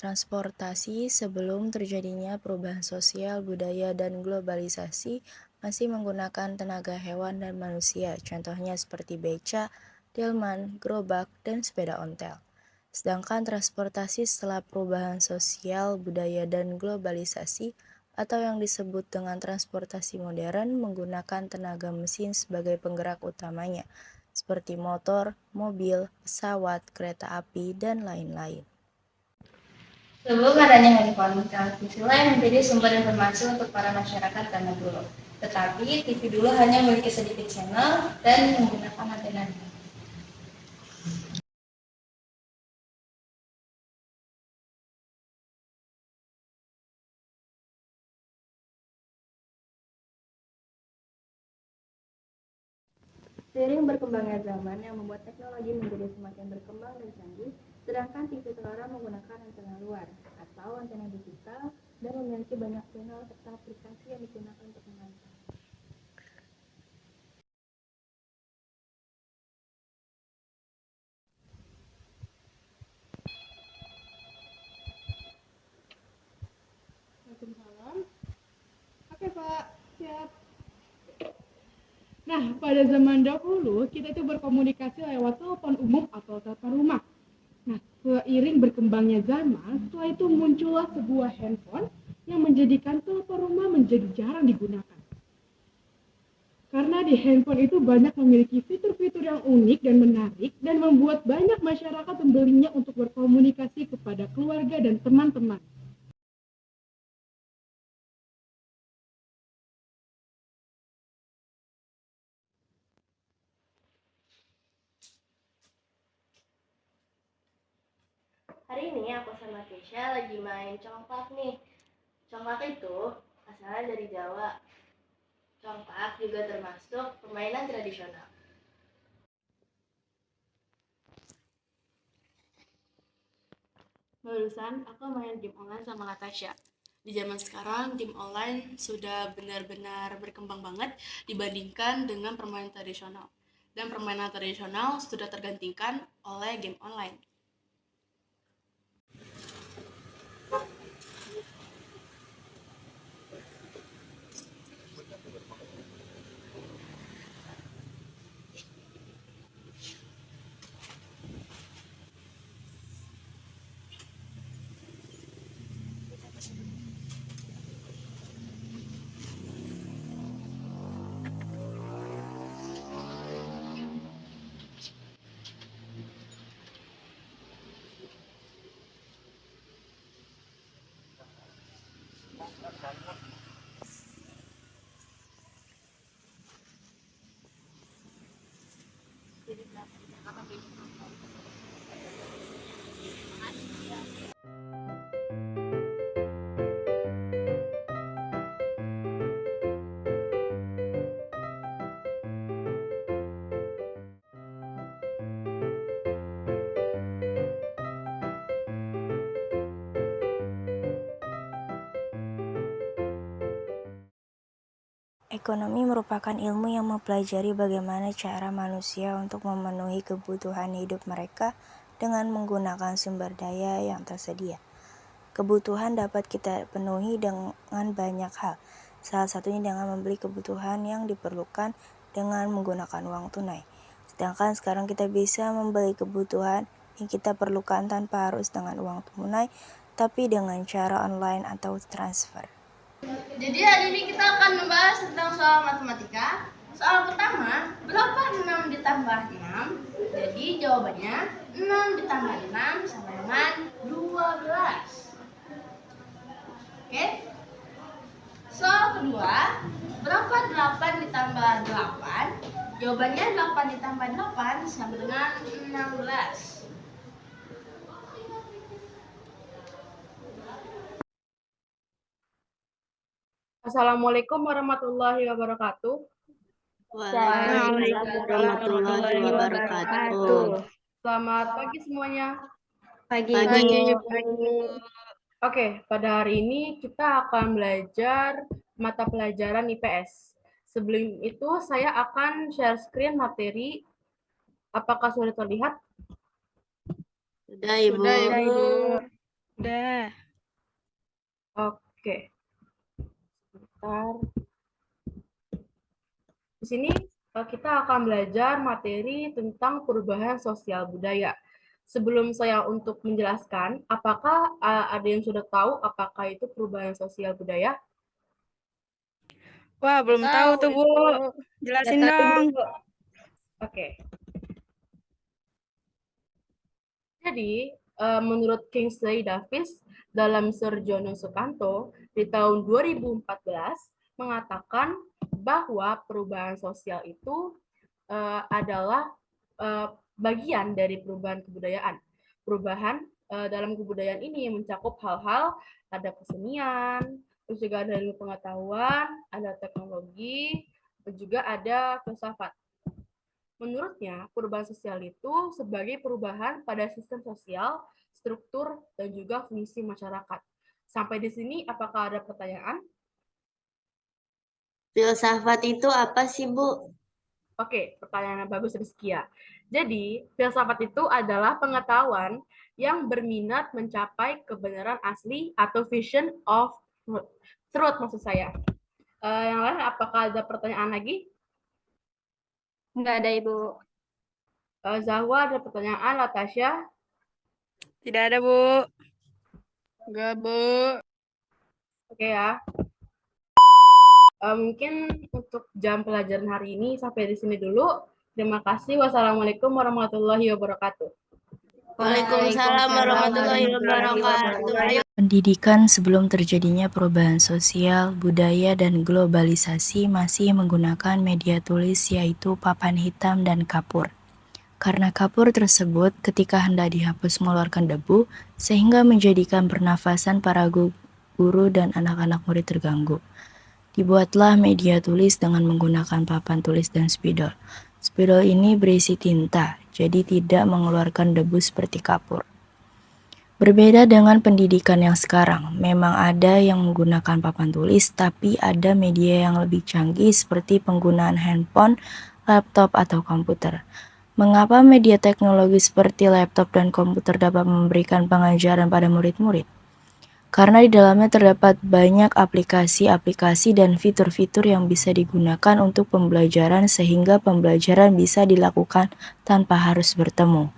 Transportasi sebelum terjadinya perubahan sosial, budaya, dan globalisasi masih menggunakan tenaga hewan dan manusia, contohnya seperti beca, delman, gerobak, dan sepeda ontel. Sedangkan transportasi setelah perubahan sosial, budaya, dan globalisasi atau yang disebut dengan transportasi modern menggunakan tenaga mesin sebagai penggerak utamanya, seperti motor, mobil, pesawat, kereta api, dan lain-lain. Sebelum adanya handphone, televisi lain menjadi sumber informasi untuk para masyarakat zaman dulu. Tetapi TV dulu hanya memiliki sedikit channel dan menggunakan antena. Seiring berkembangnya zaman yang membuat teknologi menjadi semakin berkembang dan canggih, sedangkan TV sekarang menggunakan antena luar atau antena digital dan memiliki banyak channel serta aplikasi yang digunakan untuk menonton. Waalaikumsalam. Oke Pak, siap. Nah, pada zaman dahulu kita itu berkomunikasi lewat telepon umum atau telepon rumah. Nah, seiring berkembangnya zaman, setelah itu muncullah sebuah handphone yang menjadikan telepon rumah menjadi jarang digunakan. Karena di handphone itu banyak memiliki fitur-fitur yang unik dan menarik dan membuat banyak masyarakat membelinya untuk berkomunikasi kepada keluarga dan teman-teman. Hari ini aku sama Keisha lagi main congklak nih. Congklak itu asalnya dari Jawa. Congklak juga termasuk permainan tradisional. Barusan aku main game online sama Natasha. Di zaman sekarang, game online sudah benar-benar berkembang banget dibandingkan dengan permainan tradisional. Dan permainan tradisional sudah tergantikan oleh game online. Ekonomi merupakan ilmu yang mempelajari bagaimana cara manusia untuk memenuhi kebutuhan hidup mereka dengan menggunakan sumber daya yang tersedia. Kebutuhan dapat kita penuhi dengan banyak hal, salah satunya dengan membeli kebutuhan yang diperlukan dengan menggunakan uang tunai. Sedangkan sekarang kita bisa membeli kebutuhan yang kita perlukan tanpa harus dengan uang tunai, tapi dengan cara online atau transfer. Jadi hari ini kita akan membahas tentang soal matematika. Soal pertama, berapa 6 ditambah 6? Jadi jawabannya 6 ditambah 6 sama dengan 12. Oke? Soal kedua, berapa 8 ditambah 8? Jawabannya 8 ditambah 8 sama dengan 16. Assalamualaikum warahmatullahi wabarakatuh. Waalaikumsalam warahmatullahi wabarakatuh. Selamat pagi semuanya. Pagi. Oke, pada hari ini kita akan belajar mata pelajaran IPS. Sebelum itu saya akan share screen materi. Apakah sudah terlihat? Sudah, Ibu. Udah. Oke. Sebentar. Di sini kita akan belajar materi tentang perubahan sosial budaya. Sebelum saya untuk menjelaskan, apakah ada yang sudah tahu apakah itu perubahan sosial budaya? Wah, belum tahu tuh, Bu. Jelasin dong. Oke. Jadi, menurut Kingsley Davis dalam Surjono Sukanto di tahun 2014 mengatakan bahwa perubahan sosial itu adalah bagian dari perubahan kebudayaan. Perubahan dalam kebudayaan ini mencakup hal-hal, ada kesenian, terus juga ada ilmu pengetahuan, ada teknologi, dan juga ada filsafat. Menurutnya, perubahan sosial itu sebagai perubahan pada sistem sosial, struktur, dan juga fungsi masyarakat. Sampai di sini, apakah ada pertanyaan? Filsafat itu apa sih, Bu? Oke, pertanyaan yang bagus, Rizkia. Jadi, filsafat itu adalah pengetahuan yang berminat mencapai kebenaran asli atau vision of truth, maksud saya. Yang lain, apakah ada pertanyaan lagi? Enggak ada, Ibu. Zahwa, ada pertanyaan. Latasha? Tidak ada, Bu. Enggak, Bu. Oke ya. Mungkin untuk jam pelajaran hari ini sampai di sini dulu. Terima kasih. Wassalamualaikum warahmatullahi wabarakatuh. Waalaikumsalam warahmatullahi wabarakatuh. Pendidikan sebelum terjadinya perubahan sosial, budaya, dan globalisasi masih menggunakan media tulis yaitu papan hitam dan kapur. Karena kapur tersebut ketika hendak dihapus mengeluarkan debu, sehingga menjadikan pernafasan para guru dan anak-anak murid terganggu. Dibuatlah media tulis dengan menggunakan papan tulis dan spidol. Spidol ini berisi tinta, jadi tidak mengeluarkan debu seperti kapur. Berbeda dengan pendidikan yang sekarang, memang ada yang menggunakan papan tulis, tapi ada media yang lebih canggih seperti penggunaan handphone, laptop, atau komputer. Mengapa media teknologi seperti laptop dan komputer dapat memberikan pengajaran pada murid-murid? Karena di dalamnya terdapat banyak aplikasi-aplikasi dan fitur-fitur yang bisa digunakan untuk pembelajaran sehingga pembelajaran bisa dilakukan tanpa harus bertemu.